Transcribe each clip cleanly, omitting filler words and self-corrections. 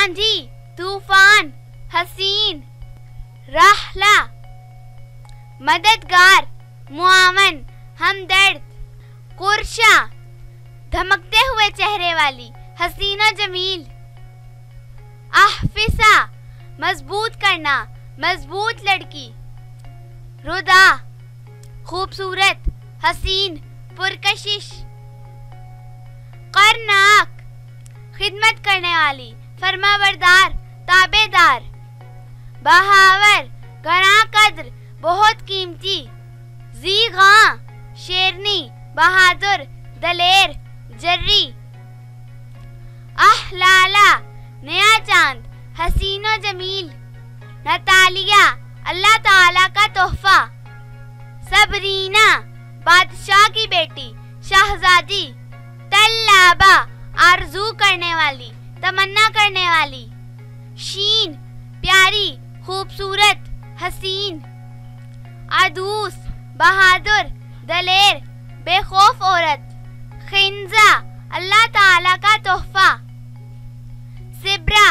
आंधी तूफान हसीन राहला मददगार मुआवन हमदर्द कुर्शा धमकते हुए चेहरे वाली हसीना जमील आहफिसा मजबूत करना मजबूत लड़की रुदा खूबसूरत हसीन पुरकशिश करनाक खिदमत करने वाली फरमाबरदार ताबेदार बहावर गरा कद्र बहुत कीमती जीगा शेरनी बहादुर दलेर जर्री अहलाला नया चांद हसीनो जमील नतालिया अल्लाह ताला का तोहफा सबरीना बादशाह की बेटी शहजादी तल्लाबा आरजू करने वाली तमन्ना करने वाली शीन प्यारी खूबसूरत हसीन अदूस बहादुर दलेर बेखौफ औरत खिंजा अल्लाह ताला का तोहफा सिब्रा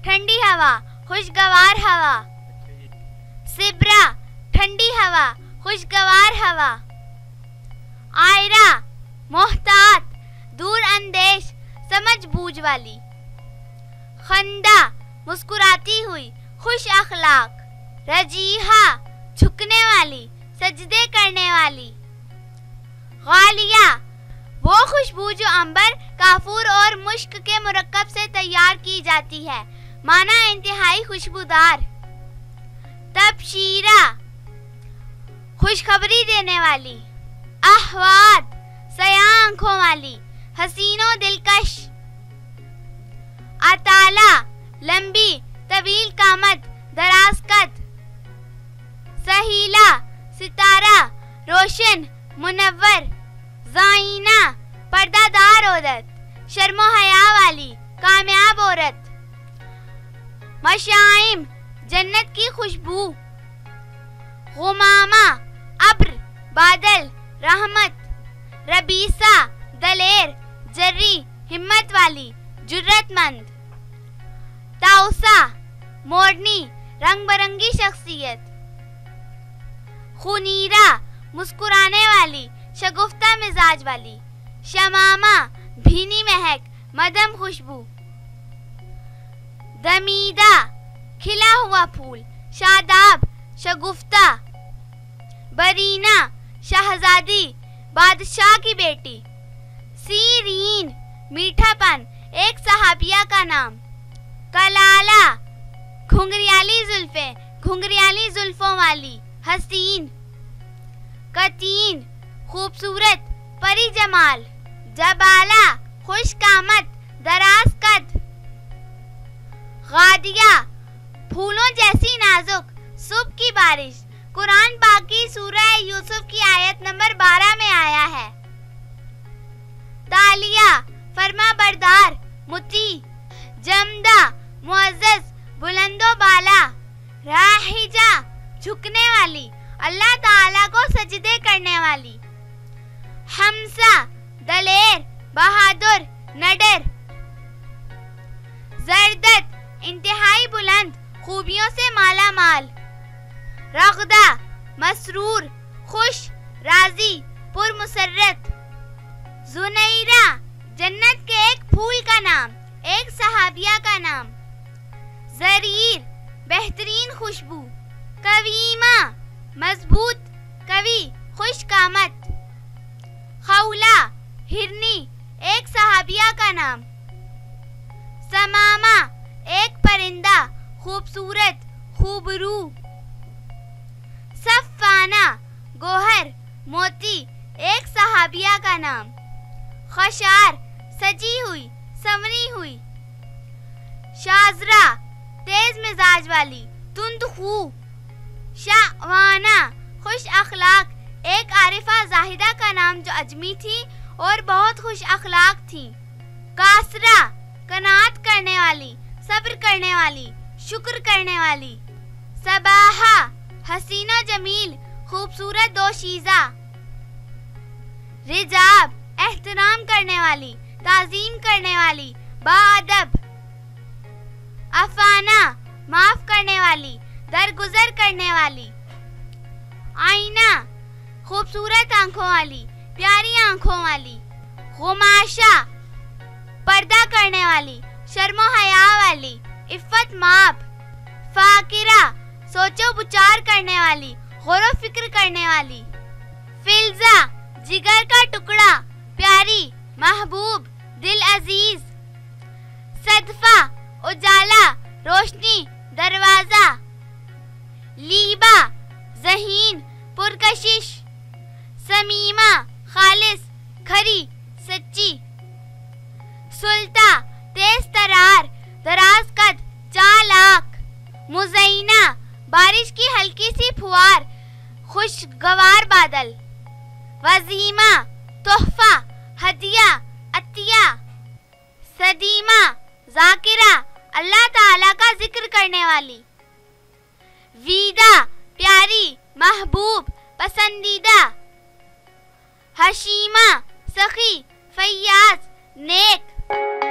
ठंडी हवा खुशगवार हवा सिब्रा ठंडी हवा खुशगवार हवा आयरा मोहतात दूर अंदेश समझ बूझ वाली खंदा मुस्कुराती हुई खुश अखलाक रजीहा झुकने वाली सजदे करने वाली गालिया वो खुशबू जो अंबर काफूर और मुश्क के मुरक्कब से तैयार की जाती है माना इंतहाई खुशबूदार तबशीरा खुशखबरी देने वाली अहवाद सया आंखों वाली हसीनो दिलकश अताला लंबी तवील कामत दराज कद सहीला सितारा रोशन मुनव्वर ज़ाइना पर्दादार औरत शर्मो हया वाली कामयाब औरत मशाइम जन्नत की खुशबू गुमामा अब्र बादल रहमत रबीसा दलेर जर्री हिम्मत वाली जुर्रतमंद ताउसा मोरनी रंग बरंगी शख्सियत खुनीरा मुस्कुराने वाली शगुफ्ता मिजाज वाली शमामा भीनी महक मदम खुशबू दमीदा खिला हुआ फूल शादाब शगुफ्ता बरीना शहजादी बादशाह की बेटी सीरीन मीठापन एक सहाबिया का नाम कलाला घुंघरियाली जुल्फों वाली हसीन कतीन खूबसूरत परी जमाल जबाला खुशकामत दराज कद गादिया फूलों जैसी नाजुक सुबह की बारिश कुरान पाक की सूरह यूसुफ की आयत नंबर 12 में आया है। तालिया फरमा बरदार मुती जमदा मुअज़्ज़ज़ बुलंदो बाला राहिजा झुकने वाली अल्लाह ताला को सजदे करने वाली हमसा दलेर बहादुर नडर जरदत इंतहाई बुलंद खूबियों से माला माल रग़दा मसरूर खुश राजी पुरमुसर्रत जुनैरा जन्नत के एक फूल का नाम एक सहाबिया का नाम ज़रीर बेहतरीन खुशबू कवीमा मजबूत कवि खुशकामत खौला हिरनी एक सहाबिया का नाम समामा एक परिंदा खूबसूरत खूबरू सफ़ाना गोहर मोती एक सहाबिया का नाम खशार सजी हुई संवरी हुई शाजरा तेज मिजाज वाली तुंदखू शावाना खुश अखलाक एक आरिफा जाहिदा का नाम जो अजमी थी और बहुत खुश अखलाक थी कासरा कनात करने वाली सब्र करने वाली शुक्र करने वाली सबाहा हसीना जमील खूबसूरत दोशीज़ा रिजाब एहतराम करने वाली ताज़ीम करने वाली बाअदब अफाना माफ करने वाली, दरगुजर करने वाली। आईना खूबसूरत आंखों वाली, प्यारी आंखों वाली। गुमाशा पर्दा करने वाली, शर्मो हया वाली, इफ्फत माप। फाकिरा सोचो विचार करने वाली, गौर फिक्र करने वाली। फिल्जा जिगर का टुकड़ा, प्यारी, महबूब, दिल अजीज। सदफा उजाला, रोशनी, दरवाजा। लीबा ज़हीन, पुरकशिश। समीमा खालिस, खरी, सच्ची। सुल्ता तेज तरार, दराज कद, चालाक। मुज़ैना बारिश की हल्की सी फुहार, खुशगवार बादल। वजीमा तोहफा, हदिया, अतिया। सदीमा जाकिरा अल्लाह ताला का जिक्र करने वाली। वीदा प्यारी, महबूब, पसंदीदा। हशीमा सखी, फैयाज, नेक।